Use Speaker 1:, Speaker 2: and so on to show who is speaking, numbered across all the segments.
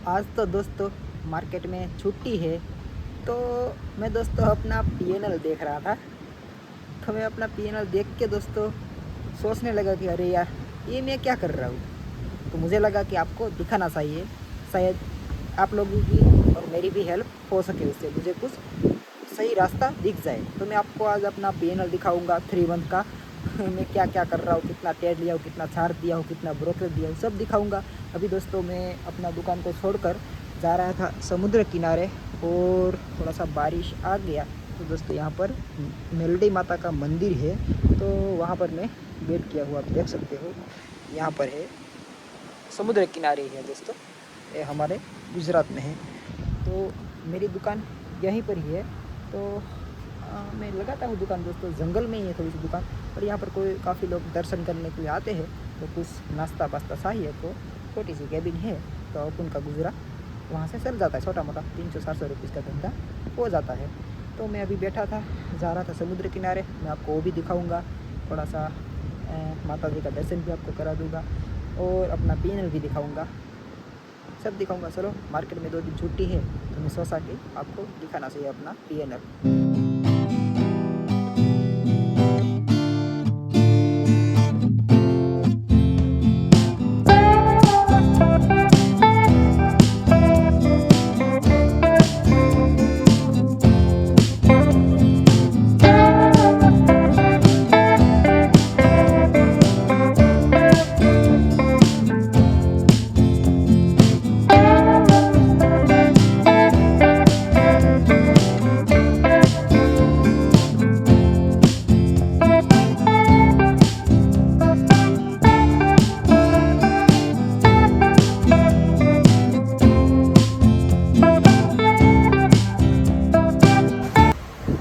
Speaker 1: आज तो दोस्तों मार्केट में छुट्टी है, तो मैं दोस्तों अपना पीएनएल देख रहा था। तो मैं अपना पीएनएल देख के दोस्तों सोचने लगा कि अरे यार, ये मैं क्या कर रहा हूँ। तो मुझे लगा कि आपको दिखाना चाहिए, शायद आप लोगों की और मेरी भी हेल्प हो सके, उससे मुझे कुछ सही रास्ता दिख जाए। तो मैं आपको आज अपना पीएनएल दिखाऊंगा 3 मंथ का। मैं क्या क्या कर रहा हूँ, कितना टेड लिया हूँ, कितना छाड़ दिया हूँ, कितना ब्रोकरेज दिया हूँ, सब दिखाऊंगा। अभी दोस्तों मैं अपना दुकान को छोड़कर जा रहा था समुद्र किनारे, और थोड़ा सा बारिश आ गया। तो दोस्तों यहाँ पर मेलडी माता का मंदिर है, तो वहाँ पर मैं वेट किया हुआ, आप देख सकते हो। यहाँ पर है, समुद्र किनारे है दोस्तों, ये हमारे गुजरात में है। तो मेरी दुकान यहीं पर ही है। तो मैं लगाता हूँ दुकान दोस्तों, जंगल में ही है थोड़ी सी दुकान। और यहाँ पर कोई काफ़ी लोग दर्शन करने के लिए आते हैं, तो कुछ नाश्ता वास्ता चाहिए तो छोटी सी कैबिन है, तो अपन का गुजरा वहाँ से चल जाता है। छोटा मोटा 300-400 रुपीज़ का धंधा हो जाता है। तो मैं अभी बैठा था, जा रहा था समुद्र किनारे। मैं आपको वो भी दिखाऊँगा, थोड़ा सा माता जी का दर्शन भी आपको करा दूँगा, और अपना पीएनएल भी दिखाऊँगा, सब दिखाऊंगा। चलो, मार्केट में 2 दिन छुट्टी है, तो मैं सोचा कि आपको दिखाना चाहिए अपना पीएनएल।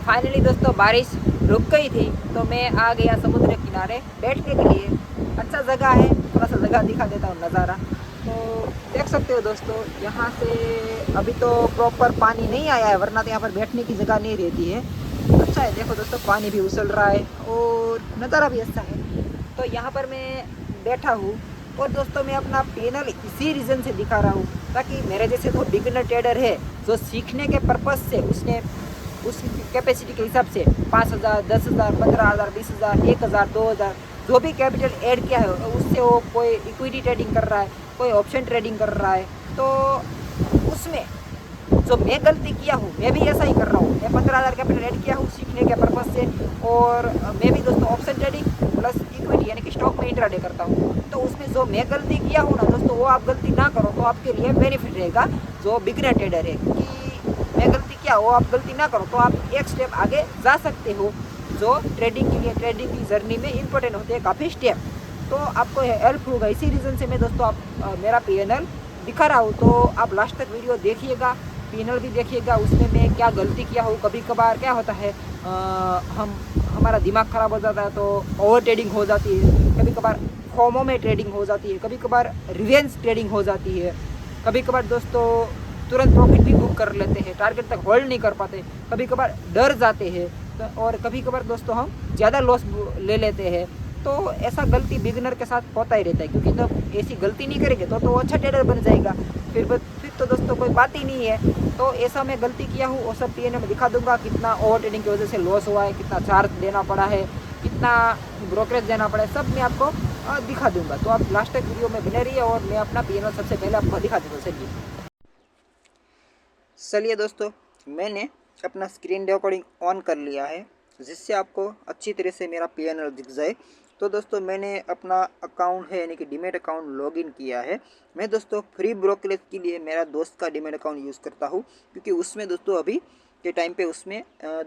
Speaker 1: फाइनली दोस्तों बारिश रुक गई थी, तो मैं आ गया समुद्र किनारे बैठने के लिए। अच्छा जगह है, थोड़ा सा जगह दिखा देता हूँ, नज़ारा। तो देख सकते हो दोस्तों, यहाँ से अभी तो प्रॉपर पानी नहीं आया है, वरना तो यहाँ पर बैठने की जगह नहीं रहती है। अच्छा है, देखो दोस्तों, पानी भी उछल रहा है और नज़ारा भी अच्छा है। तो यहाँ पर मैं बैठा हूँ, और दोस्तों मैं अपना पीएनएल इसी रीज़न से दिखा रहा हूँ, ताकि मेरे जैसे तो बिगिनर ट्रेडर है, जो सीखने के पर्पज़ से उसने उस कैपेसिटी के हिसाब से 5,000, 10,000, 15,000, 20,000, 1,000, 2,000 जो भी कैपिटल ऐड किया है, उससे वो कोई इक्विटी ट्रेडिंग कर रहा है, कोई ऑप्शन ट्रेडिंग कर रहा है। तो उसमें जो मैं गलती किया हूँ, मैं भी ऐसा ही कर रहा हूँ। मैं 15,000 कैपिटल ऐड किया हूँ सीखने के पर्पज़ से, और मैं भी दोस्तों ऑप्शन ट्रेडिंग प्लस इक्विटी यानी कि स्टॉक में इंट्राडे करता हूँ। तो उसमें जो मैं गलती किया हूँ ना दोस्तों, वो आप गलती ना करो, तो आपके लिए बेनिफिट रहेगा जो बिगिनर ट्रेडर है। कि मैं गलती किया, वो आप गलती ना करो, तो आप एक स्टेप आगे जा सकते हो, जो ट्रेडिंग के लिए, ट्रेडिंग की जर्नी में इंपॉर्टेंट होते हैं काफ़ी स्टेप। तो आपको हेल्प होगा। इसी रीज़न से मैं दोस्तों मेरा पीएनएल दिखा रहा हूँ। तो आप लास्ट तक वीडियो देखिएगा, पीएनएल भी देखिएगा, उसमें मैं क्या गलती किया हूँ। कभी कभार क्या होता है, हमारा दिमाग ख़राब हो जाता है, तो ओवर ट्रेडिंग हो जाती है। कभी कभार फोमो में ट्रेडिंग हो जाती है, कभी कभार रिवेंज ट्रेडिंग हो जाती है, कभी कभार दोस्तों तुरंत प्रॉफिट भी बुक कर लेते हैं, टारगेट तक होल्ड नहीं कर पाते, कभी कभार डर जाते हैं, और कभी कभार दोस्तों हम ज़्यादा लॉस ले लेते हैं। तो ऐसा गलती बिगिनर के साथ होता ही रहता है, क्योंकि जब ऐसी गलती नहीं करेंगे तो अच्छा ट्रेडर बन जाएगा। फिर तो दोस्तों कोई बात ही नहीं है। तो ऐसा मैं गलती किया हूँ, वो सब पीएनएल में दिखा दूंगा। कितना ओवर ट्रेडिंग की वजह से लॉस हुआ है, कितना चार्ज देना पड़ा है, कितना ब्रोकरेज देना पड़ा है, सब मैं आपको दिखा दूंगा। तो आप लास्ट तक वीडियो में बने रहिए, और मैं अपना पीएनएल सबसे पहले आपको दिखा दूँगा। चलिए दोस्तों, मैंने अपना स्क्रीन रिकॉर्डिंग ऑन कर लिया है, जिससे आपको अच्छी तरह से मेरा पीएनएल दिख जाए। तो दोस्तों मैंने अपना अकाउंट है, यानी कि डीमेट अकाउंट लॉगिन किया है। मैं दोस्तों फ्री ब्रोकरेज के लिए मेरा दोस्त का डीमेट अकाउंट यूज़ करता हूँ, क्योंकि उसमें दोस्तों अभी के टाइम पे उसमें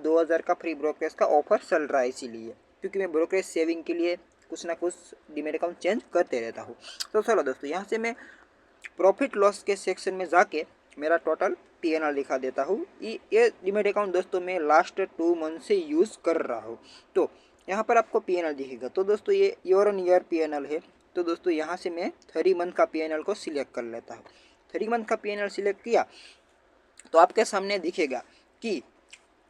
Speaker 1: 2,000 का फ्री ब्रोकरेज का ऑफर चल रहा है। इसीलिए क्योंकि मैं ब्रोकरेज सेविंग के लिए कुछ ना कुछ डीमेट अकाउंट चेंज करते रहता हूँ। तो चलो दोस्तों, यहाँ से मैं प्रॉफिट लॉस के सेक्शन में जाके मेरा टोटल पीएनएल दिखा देता हूँ। ये डीमेट अकाउंट दोस्तों मैं लास्ट 2 मंथ से यूज़ कर रहा हूँ। तो यहाँ पर आपको पीएनएल दिखेगा। तो दोस्तों ये ईयर ऑन ईयर पीएनएल है। तो दोस्तों यहाँ से मैं 3 मंथ का पीएनएल को सिलेक्ट कर लेता हूँ। 3 मंथ का पीएनएल सिलेक्ट किया तो आपके सामने दिखेगा कि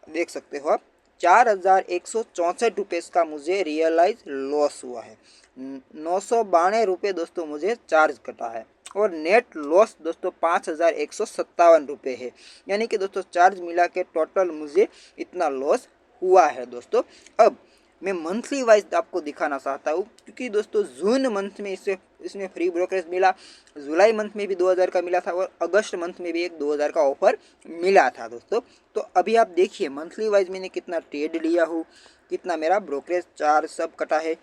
Speaker 1: देख सकते हो आप, 4,164 रुपये का मुझे रियलाइज लॉस हुआ है। 992 रुपये दोस्तों मुझे चार्ज कटा है। और नेट लॉस दोस्तों 5,157 रुपये है। यानी कि दोस्तों चार्ज मिला के टोटल मुझे इतना लॉस हुआ है दोस्तों। अब मैं मंथली वाइज आपको दिखाना चाहता हूँ, क्योंकि दोस्तों जून मंथ में इसमें फ्री ब्रोकरेज मिला, जुलाई मंथ में भी 2,000 का मिला था और अगस्त मंथ में भी एक 2,000 का ऑफर मिला था दोस्तों। तो अभी आप देखिए मंथली वाइज मैंने कितना ट्रेड लिया हूँ, कितना मेरा ब्रोकरेज चार्ज सब कटा है।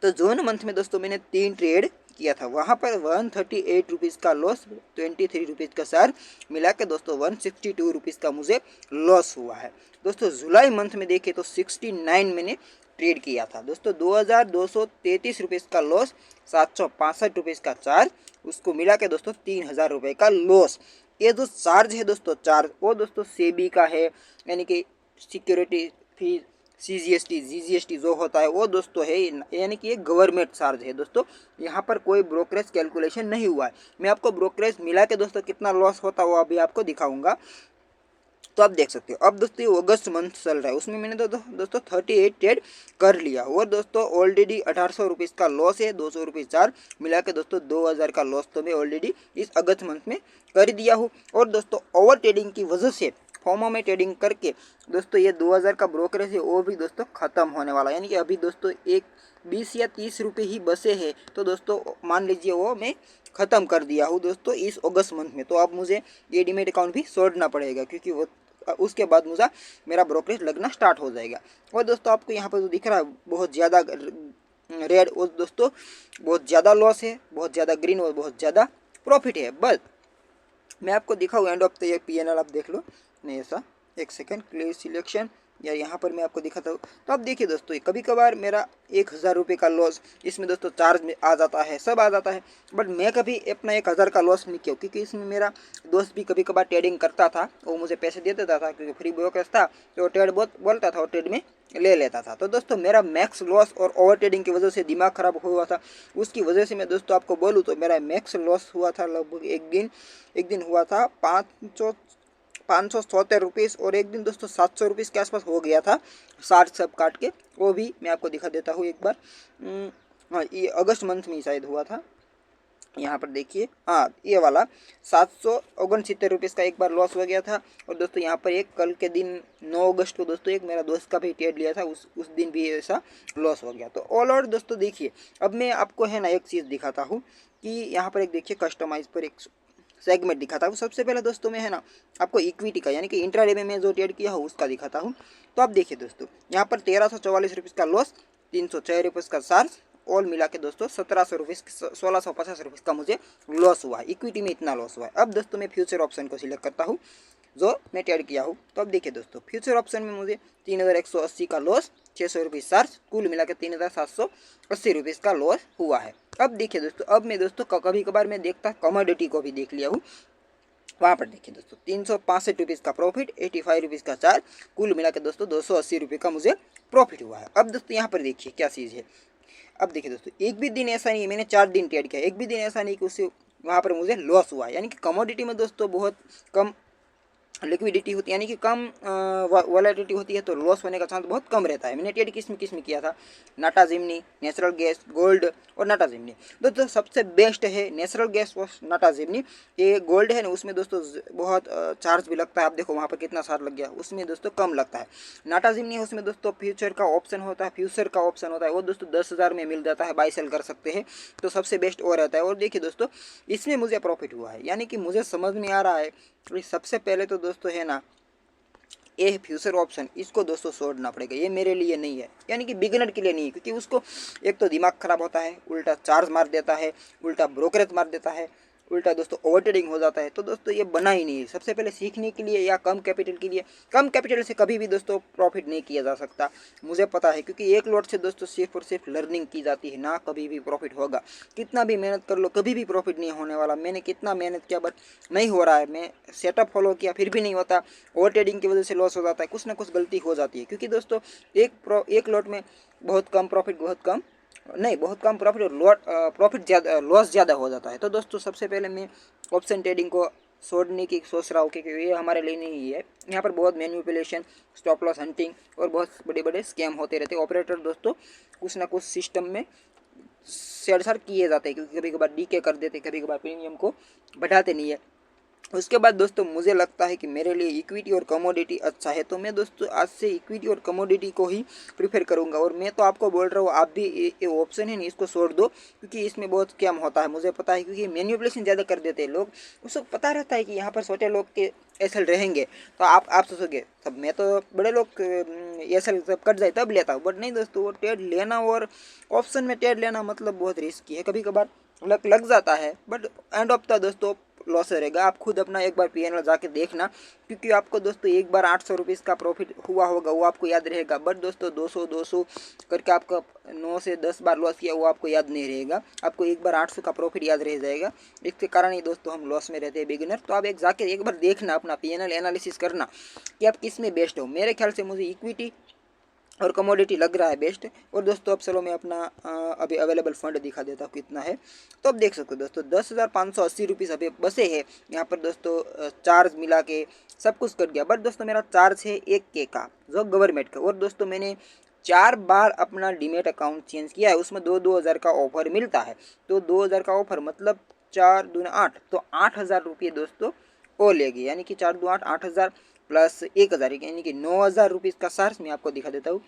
Speaker 1: तो जून मंथ में दोस्तों मैंने 3 ट्रेड किया था, वहाँ पर 138 रुपीज़ का लॉस, 23 रुपीज़ का चार्ज मिला के दोस्तों 162 रुपीज़ का मुझे लॉस हुआ है दोस्तों। जुलाई मंथ में देखें तो 69 मैंने ट्रेड किया था दोस्तों, 2,233 रुपीज़ का लॉस, 765 रुपीज़ का चार्ज, उसको मिला के दोस्तों 3,000 रुपये का लॉस। ये जो चार्ज है दोस्तों, चार्ज वो दोस्तों सेबी का है, यानी कि सिक्योरिटी फीस, CGST GGST जो होता है वो दोस्तों है, यानी कि ये गवर्नमेंट चार्ज है दोस्तों। यहाँ पर कोई ब्रोकरेज कैलकुलेशन नहीं हुआ है। मैं आपको ब्रोकरेज मिला के दोस्तों कितना लॉस होता है वो अभी आपको दिखाऊंगा, तो आप देख सकते हो। अब दोस्तों ये अगस्त मंथ चल रहा है, उसमें मैंने दोस्तों 38 ट्रेड कर लिया और दोस्तों ऑलरेडी 1,800 रुपीज़ का लॉस है, 200 रुपीज़ चार्ज मिला के दोस्तों 2,000 का लॉस तो मैं ऑलरेडी इस अगस्त मंथ में कर दिया हूँ। और दोस्तों ओवर ट्रेडिंग की वजह से फॉर्मो में ट्रेडिंग करके दोस्तों ये 2,000 का ब्रोकरेज है वो भी दोस्तों ख़त्म होने वाला है, यानी कि अभी दोस्तों एक 20 या 30 रुपये ही बचे हैं। तो दोस्तों मान लीजिए वो मैं ख़त्म कर दिया हूँ दोस्तों इस अगस्त मंथ में। तो अब मुझे ये डीमेट अकाउंट भी छोड़ना पड़ेगा, क्योंकि वो उसके बाद मुझे मेरा ब्रोकरेज लगना स्टार्ट हो जाएगा। और दोस्तों आपको यहाँ पर जो दिख रहा है बहुत ज़्यादा रेड, वो दोस्तों बहुत ज़्यादा लॉस है, बहुत ज़्यादा ग्रीन और बहुत ज़्यादा प्रॉफिट है। बस मैं आपको दिखाऊँ end of the year PNL, आप देख लो। नहीं ऐसा, एक सेकेंड, क्लियर सिलेक्शन, या यहाँ पर मैं आपको दिखाता हूँ। तो आप देखिए दोस्तों कभी कभार मेरा 1,000 रुपये का लॉस इसमें दोस्तों चार्ज में आ जाता है, सब आ जाता है, बट मैं कभी अपना 1,000 का लॉस नहीं किया, क्योंकि इसमें मेरा दोस्त भी कभी कभार ट्रेडिंग करता था, वो मुझे पैसे दे देता था क्योंकि फ्री ब्रोकरेज था, तो ट्रेड बहुत बोलता था और ट्रेड में ले लेता था। तो दोस्तों मेरा मैक्स लॉस और ओवर ट्रेडिंग की वजह से दिमाग खराब हुआ था, उसकी वजह से मैं दोस्तों आपको बोलूँ तो मेरा मैक्स लॉस हुआ था लगभग एक दिन हुआ था 570 रुपीज़, और एक दिन दोस्तों 700 रुपीज़ के आसपास हो गया था साठ सब काट के। वो भी मैं आपको दिखा देता हूँ एक बार। हाँ ये अगस्त मंथ में शायद हुआ था, यहाँ पर देखिए, हाँ ये वाला 769 रुपीज़ का एक बार लॉस हो गया था। और दोस्तों यहाँ पर एक कल के दिन 9 अगस्त को दोस्तों एक मेरा दोस्त का भी ट्रेड लिया था, उस दिन भी ऐसा लॉस हो गया। तो ऑल ओवर दोस्तों देखिए, अब मैं आपको है ना एक चीज़ दिखाता हूँ कि यहाँ पर एक देखिए कस्टमाइज पर एक सेगमेंट दिखाता हूँ। सबसे पहले दोस्तों मैं है ना आपको इक्विटी का, यानी कि इंट्राडे में मैं जो ट्रेड किया हूँ उसका दिखाता हूँ। तो आप देखिए दोस्तों यहाँ पर 1,344 रुपीज़ का लॉस, 306 रुपीज़ का चार्ज, ऑल मिला के दोस्तों 1,700 रुपीज़ 1,650 रुपीज़ का मुझे लॉस हुआ है। इक्विटी में इतना लॉस हुआ है। अब दोस्तों मैं फ्यूचर ऑप्शन को सिलेक्ट करता हूँ जो मैं ट्रेड किया हूँ। तो अब देखिए दोस्तों फ्यूचर ऑप्शन में मुझे 3,180 का लॉस, 600 रुपीज़ चार्ज, कुल मिला के 3,780 रुपीज़ का लॉस हुआ है। अब देखिए दोस्तों, अब मैं दोस्तों कभी कभार मैं देखता कमोडिटी को भी देख लिया हूँ, वहाँ पर देखिए दोस्तों 365 रुपीज़ का प्रॉफिट, 85 रुपीज़ का चार्ज, कुल मिला के दोस्तों 280 रुपये का मुझे प्रॉफिट हुआ है। अब दोस्तों यहाँ पर देखिए क्या चीज़ है। अब देखिए दोस्तों एक भी दिन ऐसा नहीं है, मैंने 4 दिन ट्रेड किया, एक भी दिन ऐसा नहीं कि उससे वहाँ पर मुझे लॉस हुआ है। यानी कि कमोडिटी में दोस्तों बहुत कम लिक्विडिटी होती है, यानी कि कम वॉलेटिलिटी होती है, तो लॉस होने का चांस बहुत कम रहता है। मैंने ट्रेड किस में किया था, नाटा जिम्नी, नेचुरल गैस, गोल्ड और नाटा जिम्नी। दोस्तों सबसे बेस्ट है नेचुरल गैस और नाटा जिम्नी। ये गोल्ड है ना, उसमें दोस्तों बहुत चार्ज भी लगता है, आप देखो वहाँ पर कितना चार्ज लग गया, उसमें दोस्तों कम लगता है। नाटा जिम्नी है, उसमें दोस्तों फ्यूचर का ऑप्शन होता है, वो दोस्तों 10,000 में मिल जाता है, बाई सेल कर सकते हैं, तो सबसे बेस्ट वो रहता है। और देखिए दोस्तों इसमें मुझे प्रॉफिट हुआ है, यानी कि मुझे समझ में आ रहा है। सबसे पहले तो दोस्तों है ना ये फ्यूचर ऑप्शन, इसको दोस्तों छोड़ना पड़ेगा, ये मेरे लिए नहीं है, यानी कि बिगिनर के लिए नहीं है, क्योंकि उसको एक तो दिमाग खराब होता है, उल्टा चार्ज मार देता है, उल्टा ब्रोकरेज मार देता है, उल्टा दोस्तों ओवर ट्रेडिंग हो जाता है। तो दोस्तों ये बना ही नहीं है। सबसे पहले सीखने के लिए या कम कैपिटल के लिए, कम कैपिटल से कभी भी दोस्तों प्रॉफिट नहीं किया जा सकता, मुझे पता है, क्योंकि एक लॉट से दोस्तों सिर्फ और सिर्फ लर्निंग की जाती है, ना कभी भी प्रॉफिट होगा। कितना भी मेहनत कर लो कभी भी प्रॉफिट नहीं होने वाला। मैंने कितना मेहनत किया बट नहीं हो रहा है, मैं सेटअप फॉलो किया फिर भी नहीं होता, ओवर ट्रेडिंग की वजह से लॉस हो जाता है, कुछ ना कुछ गलती हो जाती है। क्योंकि दोस्तों एक लॉट में बहुत कम प्रॉफिट, बहुत कम प्रॉफिट और प्रॉफिट ज़्यादा, लॉस ज़्यादा हो जाता है। तो दोस्तों सबसे पहले मैं ऑप्शन ट्रेडिंग को छोड़ने की सोच रहा हूँ, क्योंकि ये हमारे लिए नहीं है। यहाँ पर बहुत मैनिपुलेशन, स्टॉप लॉस हंटिंग और बहुत बड़े बड़े स्कैम होते रहते हैं। ऑपरेटर दोस्तों कुछ ना कुछ सिस्टम में छेड़छाड़ किए जाते हैं, क्योंकि कभी कभार डीके कर देते, कभी कभार प्रीमियम को बढ़ाते नहीं है। उसके बाद दोस्तों मुझे लगता है कि मेरे लिए इक्विटी और कमोडिटी अच्छा है, तो मैं दोस्तों आज से इक्विटी और कमोडिटी को ही प्रीफर करूंगा। और मैं तो आपको बोल रहा हूँ, आप भी ये ऑप्शन है नहीं, इसको छोड़ दो, क्योंकि इसमें बहुत स्कैम होता है, मुझे पता है, क्योंकि मैनिपुलेशन ज़्यादा कर देते हैं लोग। उसको पता रहता है कि यहाँ पर छोटे लोग के एसल रहेंगे, तो आप सोचोगे तब मैं तो बड़े लोग एसल सब कट जाए तब लेता हूँ, बट नहीं दोस्तों, वो ट्रेड लेना और ऑप्शन में ट्रेड लेना मतलब बहुत रिस्की है। कभी कभार लग जाता है, बट एंड ऑफ द दोस्तों लॉस रहेगा। आप खुद अपना एक बार पीएनएल जाके देखना, क्योंकि आपको दोस्तों एक बार 800 रुपीज़ का प्रॉफिट हुआ होगा वो आपको याद रहेगा, बट दोस्तों 200 करके आपका 9 से 10 बार लॉस किया वो आपको याद नहीं रहेगा। आपको एक बार 800 का प्रॉफिट याद रह जाएगा। इसके कारण ही दोस्तों हम लॉस में रहते हैं बिगिनर। तो आप जाके एक बार देखना, अपना पीएनएल एनालिसिस करना कि आप किस में बेस्ट हो। मेरे ख्याल से मुझे इक्विटी और कमोडिटी लग रहा है बेस्ट। और दोस्तों अब चलो मैं अपना अभी अवेलेबल फंड दिखा देता हूँ कितना है। तो अब देख सकते हो दोस्तों 10,580 रुपीज़ अभी बसे हैं यहाँ पर दोस्तों। चार्ज मिला के सब कुछ कट गया, बट दोस्तों मेरा चार्ज है 1K का, जो गवर्नमेंट का। और दोस्तों मैंने 4 बार अपना डीमेट अकाउंट चेंज किया है, उसमें 2,000 का ऑफर मिलता है। तो 2,000 का ऑफर मतलब 4 दूना 8, तो 8,000 रुपये दोस्तों वो लेगी, यानी कि 4 दो 8, 8,000 प्लस 1,000, यानी कि 9,000 रुपीज़ का चार्ज मैं आपको दिखा देता हूँ।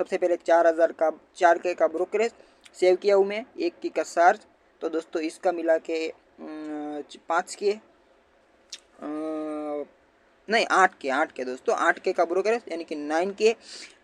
Speaker 1: सबसे पहले 4K का ब्रोकरेज सेव किया हूँ मैं, 1K का चार्ज। तो दोस्तों इसका मिला के 5K नहीं 8K दोस्तों, 8K का ब्रोकरेज, यानी कि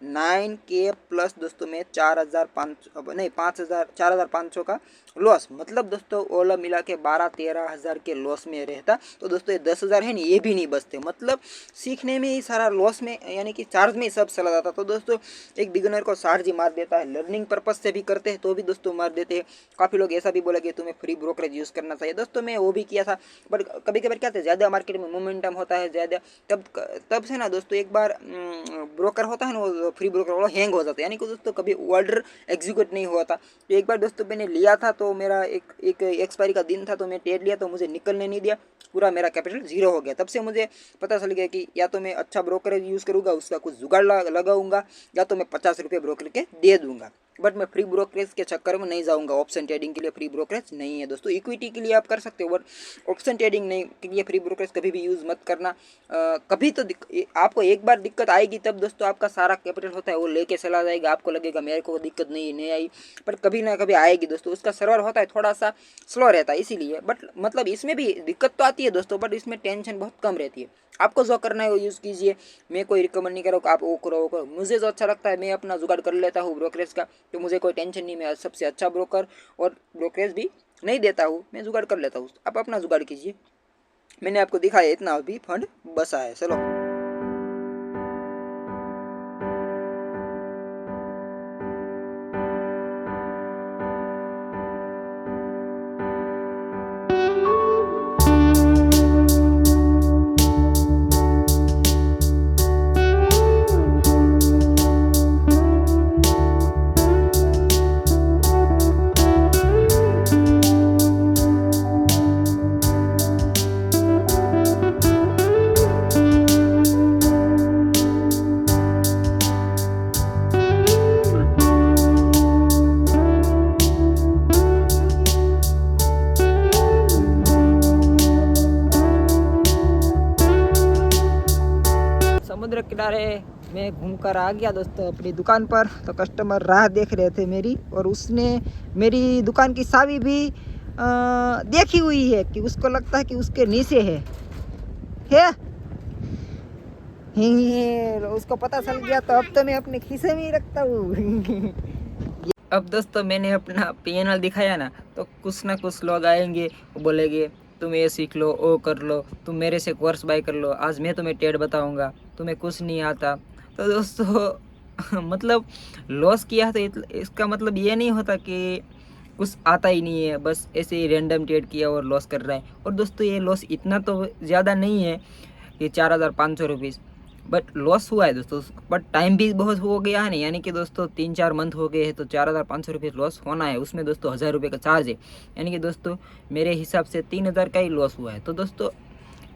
Speaker 1: 9K प्लस दोस्तों में 4,500 नहीं 5,000 4,500 का लॉस, मतलब दोस्तों ओला मिला के 12-13 हज़ार के लॉस में रहता। तो दोस्तों ये 10,000 है नहीं, ये भी नहीं बचते, मतलब सीखने में ही सारा लॉस में, यानी कि चार्ज में ही सब चला जाता। तो दोस्तों एक बिगिनर को चार्ज ही मार देता है। लर्निंग पर्पज से भी करते हैं तो भी दोस्तों मार देते हैं। काफ़ी लोग ऐसा भी बोला कि तुम्हें फ्री ब्रोकरेज यूज़ करना चाहिए, दोस्तों मैं वो भी किया था, बट कभी कभार क्या था, ज़्यादा मार्केट में मोमेंटम होता है ज़्यादा, तब से ना दोस्तों एक बार ब्रोकर होता है ना, वो फ्री ब्रोकर वाला हैंग हो जाता है, यानी कि दोस्तों कभी ऑर्डर एग्जीक्यूट नहीं हुआ था। तो एक बार दोस्तों मैंने लिया था, तो मेरा एक एक्सपायरी का दिन था, तो मैं ट्रेड लिया, तो मुझे निकलने नहीं दिया, पूरा मेरा कैपिटल जीरो हो गया। तब से मुझे पता चल गया कि या तो मैं अच्छा ब्रोकरेज यूज़ करूँगा, उसका कुछ जुगाड़ लगाऊंगा, या तो मैं 50 रुपये ब्रोकर के दे दूंगा, बट मैं फ्री ब्रोकरेज के चक्कर में नहीं जाऊंगा। ऑप्शन ट्रेडिंग के लिए फ्री ब्रोकरेज नहीं है दोस्तों। इक्विटी के लिए आप कर सकते हो, बट ऑप्शन ट्रेडिंग नहीं के लिए फ्री ब्रोकरेज कभी भी यूज़ मत करना। कभी तो आपको एक बार दिक्कत आएगी, तब दोस्तों आपका सारा कैपिटल होता है वो लेके चला जाएगा। आपको लगेगा मेरे को दिक्कत नहीं आई, पर कभी ना कभी आएगी दोस्तों। उसका सर्वर होता है थोड़ा सा स्लो रहता है इसीलिए, बट मतलब इसमें भी दिक्कत तो आती है दोस्तों, बट इसमें टेंशन बहुत कम रहती है। आपको जो करना है वो यूज़ कीजिए, मैं कोई रिकमेंड नहीं कर रहा हूँ आप वो करो। मुझे जो अच्छा लगता है मैं अपना जुगाड़ कर लेता हूँ ब्रोकरेज का, तो मुझे कोई टेंशन नहीं। मैं सबसे अच्छा ब्रोकर और ब्रोकरेज भी नहीं देता हूँ, मैं जुगाड़ कर लेता हूँ। आप अपना जुगाड़ कीजिए। मैंने आपको दिखाया इतना अभी फंड बसा है। चलो समुद्र किनारे मैं घूमकर आ गया दोस्तों अपनी दुकान पर। तो कस्टमर राह देख रहे थे मेरी, और उसने मेरी दुकान की चाबी भी देखी हुई है कि उसको लगता है कि उसके नीचे है। उसको पता चल गया, तो अब तो मैं अपने खीसे में ही रखता हूँ। अब दोस्तों मैंने अपना पीएनएल दिखाया ना, तो कुछ ना कुछ लोग आएंगे, वो बोलेंगे तुम ये सीख लो, वो कर लो, तुम मेरे से कोर्स बाय कर लो, आज मैं तुम्हें ट्रेड बताऊंगा, तुम्हें कुछ नहीं आता। तो दोस्तों मतलब लॉस किया तो इसका मतलब ये नहीं होता कि कुछ आता ही नहीं है, बस ऐसे ही रैंडम ट्रेड किया और लॉस कर रहा है। और दोस्तों ये लॉस इतना तो ज़्यादा नहीं है कि 4,500 रुपीज़, बट लॉस हुआ है दोस्तों, बट टाइम भी बहुत हो गया है ना, यानी कि दोस्तों 3-4 मंथ हो गए हैं, तो 4,500 रुपये लॉस होना है। उसमें दोस्तों 1,000 रुपये का चार्ज है, यानी कि दोस्तों मेरे हिसाब से 3,000 का ही लॉस हुआ है। तो दोस्तों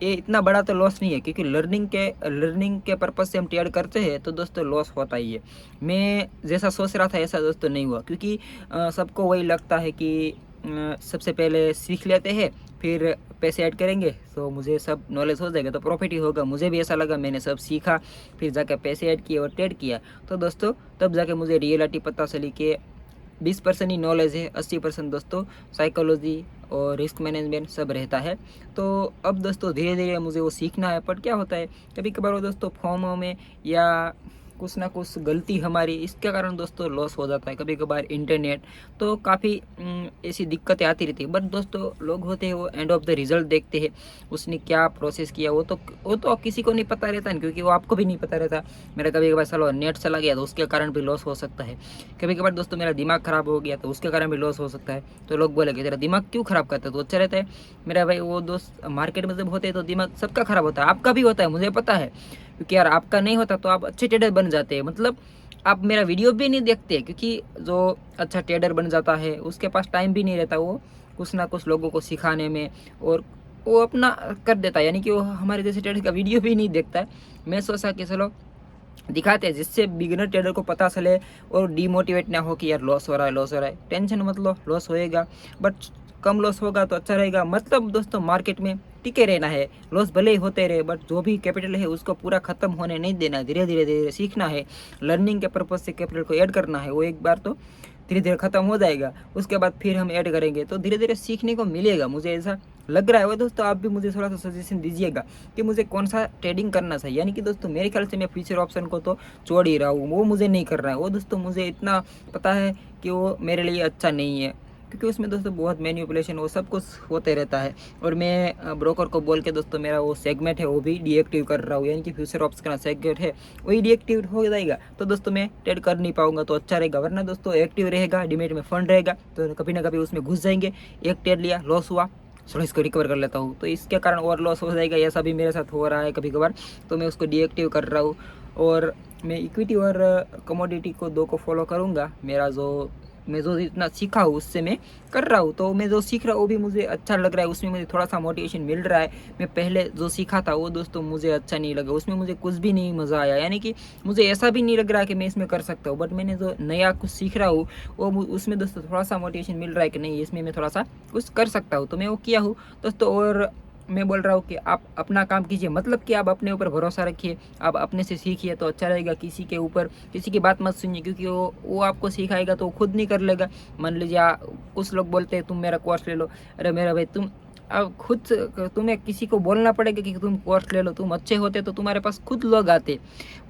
Speaker 1: ये इतना बड़ा तो लॉस नहीं है, क्योंकि लर्निंग के पर्पज़ से हम ट्रेड करते हैं तो दोस्तों लॉस होता ही है। मैं जैसा सोच रहा था ऐसा दोस्तों नहीं हुआ, क्योंकि सबको वही लगता है कि सबसे पहले सीख लेते हैं फिर पैसे ऐड करेंगे तो मुझे सब नॉलेज हो जाएगा तो प्रॉफिट ही होगा। मुझे भी ऐसा लगा, मैंने सब सीखा फिर जाकर पैसे ऐड किए और ट्रेड किया, तो दोस्तों तब जाके मुझे रियलिटी पता चली कि 20% ही नॉलेज है, 80% दोस्तों साइकोलॉजी और रिस्क मैनेजमेंट सब रहता है। तो अब दोस्तों धीरे धीरे मुझे वो सीखना है। पर क्या होता है कभी कभार वो दोस्तों फॉर्मों में या कुछ ना कुछ गलती हमारी, इसके कारण दोस्तों लॉस हो जाता है। कभी कभार इंटरनेट तो काफ़ी ऐसी दिक्कतें आती रहती है। बट दोस्तों लोग होते हैं वो एंड ऑफ द रिजल्ट देखते हैं, उसने क्या प्रोसेस किया वो तो किसी को नहीं पता रहता है, क्योंकि वो आपको भी नहीं पता रहता। मेरा कभी कभार चलो नेट चला गया तो उसके कारण भी लॉस हो सकता है। कभी कभार दोस्तों मेरा दिमाग ख़राब हो गया तो उसके कारण भी लॉस हो सकता है। तो लोग बोलेंगे तेरा दिमाग क्यों ख़राब करता है, तो अच्छा रहता है। मेरा भाई वो दोस्त मार्केट में जब होते हैं तो दिमाग सबका ख़राब होता है, आपका भी होता है मुझे पता है, क्योंकि यार आपका नहीं होता तो आप अच्छे ट्रेडर बन जाते हैं। मतलब आप मेरा वीडियो भी नहीं देखते, क्योंकि जो अच्छा ट्रेडर बन जाता है उसके पास टाइम भी नहीं रहता, वो कुछ ना कुछ लोगों को सिखाने में और वो अपना कर देता है, यानी कि वो हमारे जैसे ट्रेडर का वीडियो भी नहीं देखता है। मैं सोचा कि चलो दिखाते हैं जिससे बिगिनर ट्रेडर को पता चले और डीमोटिवेट ना हो कि यार लॉस हो रहा है लॉस हो रहा है। टेंशन मत लो, लॉस होएगा बट कम लॉस होगा तो अच्छा रहेगा। मतलब दोस्तों मार्केट में टिके रहना है, लॉस भले ही होते रहे बट जो भी कैपिटल है उसको पूरा ख़त्म होने नहीं देना है। धीरे धीरे धीरे सीखना है, लर्निंग के पर्पज़ से कैपिटल को ऐड करना है। वो एक बार तो धीरे धीरे ख़त्म हो जाएगा, उसके बाद फिर हम ऐड करेंगे तो धीरे धीरे सीखने को मिलेगा, मुझे ऐसा लग रहा है। वो दोस्तों आप भी मुझे थोड़ा सा सजेशन दीजिएगा कि मुझे कौन सा ट्रेडिंग करना चाहिए। यानी कि दोस्तों मेरे ख्याल से मैं फ्यूचर ऑप्शन को तो छोड़ ही रहा हूँ, वो मुझे नहीं कर रहा है। वो दोस्तों मुझे इतना पता है कि वो मेरे लिए अच्छा नहीं है, क्योंकि उसमें दोस्तों बहुत मैनिपुलेशन वो सब कुछ होते रहता है। और मैं ब्रोकर को बोल के दोस्तों मेरा वो सेगमेंट है वो भी डीएक्टिव कर रहा हूँ, यानी कि फ्यूचर ऑप्शन का सेगमेंट है वही डीएक्टिव हो जाएगा तो दोस्तों मैं ट्रेड कर नहीं पाऊंगा, तो अच्छा रहेगा। वरना दोस्तों एक्टिव रहेगा, डिमेट में फंड रहेगा तो कभी ना कभी उसमें घुस जाएंगे। एक ट्रेड लिया लॉस हुआ, चलो इसको रिकवर कर लेता हूँ, तो इसके कारण और लॉस हो जाएगा। ऐसा भी मेरे साथ हो रहा है कभी कभार, तो मैं उसको डीएक्टिव कर रहा हूँ। और मैं इक्विटी और कमोडिटी को दो को फॉलो करूँगा। मैं जो इतना सीखा हूँ उससे मैं कर रहा हूँ, तो मैं जो सीख रहा हूँ वो भी मुझे अच्छा लग रहा है, उसमें मुझे थोड़ा सा मोटिवेशन मिल रहा है। मैं पहले जो सीखा था वो दोस्तों मुझे अच्छा नहीं लगा, उसमें मुझे कुछ भी नहीं मज़ा आया, यानी कि मुझे ऐसा भी नहीं लग रहा कि मैं इसमें कर सकता हूँ। बट मैंने जो नया कुछ सीख रहा हूँ वो उसमें दोस्तों थोड़ा सा मोटिवेशन मिल रहा है कि नहीं इसमें मैं थोड़ा सा कुछ कर सकता हूँ, तो मैं वो किया हूँ दोस्तों। और मैं बोल रहा हूँ कि आप अपना काम कीजिए, मतलब कि आप अपने ऊपर भरोसा रखिए, आप अपने से सीखिए तो अच्छा रहेगा। किसी के ऊपर किसी की बात मत सुनिए, क्योंकि वो आपको सिखाएगा तो वो खुद नहीं कर लेगा। मान लीजिए कुछ लोग बोलते हैं तुम मेरा कोर्स ले लो, अरे मेरा भाई तुम अब खुद तुम्हें किसी को बोलना पड़ेगा कि तुम कोर्स ले लो। तुम अच्छे होते तो तुम्हारे पास खुद लोग आते,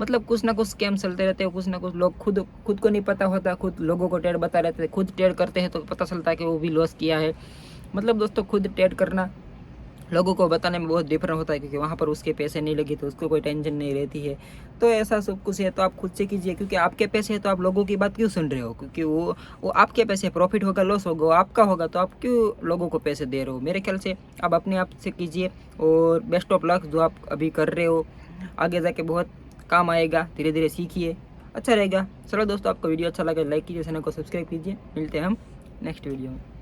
Speaker 1: मतलब कुछ ना कुछ स्कैम चलते रहते हैं, कुछ ना कुछ लोग खुद को नहीं पता होता, खुद लोगों को ट्रेड बता रहते हैं, खुद ट्रेड करते हैं तो पता चलता है कि वो भी लॉस किया है। मतलब दोस्तों खुद ट्रेड करना लोगों को बताने में बहुत डिफरेंट होता है, क्योंकि वहाँ पर उसके पैसे नहीं लगे तो उसको कोई टेंशन नहीं रहती है। तो ऐसा सब कुछ है तो आप खुद से कीजिए, क्योंकि आपके पैसे हैं तो आप लोगों की बात क्यों सुन रहे हो, क्योंकि वो आपके पैसे, प्रॉफिट होगा लॉस होगा वो आपका होगा, तो आप क्यों लोगों को पैसे दे रहे हो। मेरे ख्याल से आप अपने आप से कीजिए और बेस्ट ऑफ लक जो आप अभी कर रहे हो आगे जाके बहुत काम आएगा। धीरे धीरे सीखिए, अच्छा रहेगा। चलो दोस्तों आपको वीडियो अच्छा लगे लाइक कीजिए, चैनल को सब्सक्राइब कीजिए। मिलते हैं हम नेक्स्ट वीडियो में।